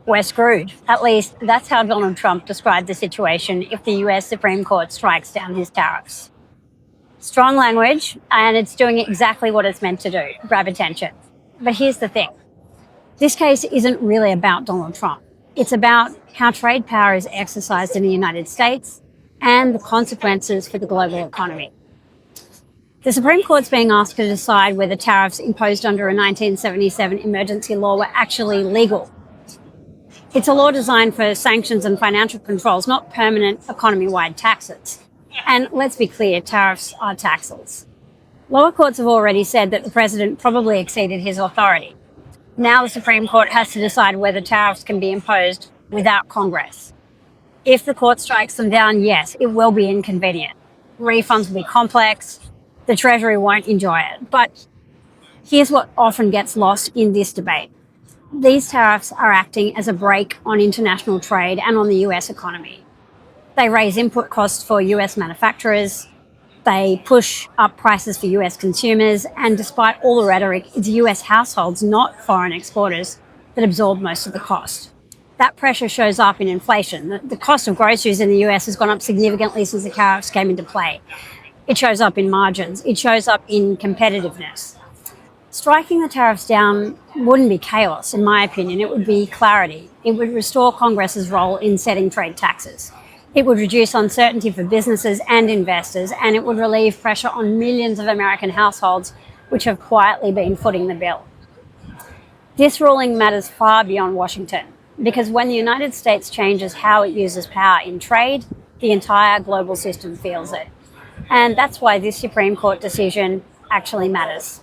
we're screwed. At least that's how Donald Trump described the situation if the US Supreme Court strikes down his tariffs. Strong language, and it's doing exactly what it's meant to do, grab attention. But here's the thing. This case isn't really about Donald Trump. It's about how trade power is exercised in the United States and the consequences for the global economy. The Supreme Court's being asked to decide whether tariffs imposed under a 1977 emergency law were actually legal. It's a law designed for sanctions and financial controls, not permanent economy-wide taxes. And let's be clear, tariffs are taxes. Lower courts have already said that the president probably exceeded his authority. Now the Supreme Court has to decide whether tariffs can be imposed without Congress. If the court strikes them down, yes, it will be inconvenient. Refunds will be complex. The Treasury won't enjoy it. But here's what often gets lost in this debate. These tariffs are acting as a brake on international trade and on the US economy. They raise input costs for US manufacturers. They push up prices for US consumers. And despite all the rhetoric, it's US households, not foreign exporters, that absorb most of the cost. That pressure shows up in inflation. The cost of groceries in the US has gone up significantly since the tariffs came into play. It shows up in margins. It shows up in competitiveness. Striking the tariffs down wouldn't be chaos, in my opinion. It would be clarity. It would restore Congress's role in setting trade taxes. It would reduce uncertainty for businesses and investors, and it would relieve pressure on millions of American households which have quietly been footing the bill. This ruling matters far beyond Washington, because when the United States changes how it uses power in trade, the entire global system feels it. And that's why this Supreme Court decision actually matters.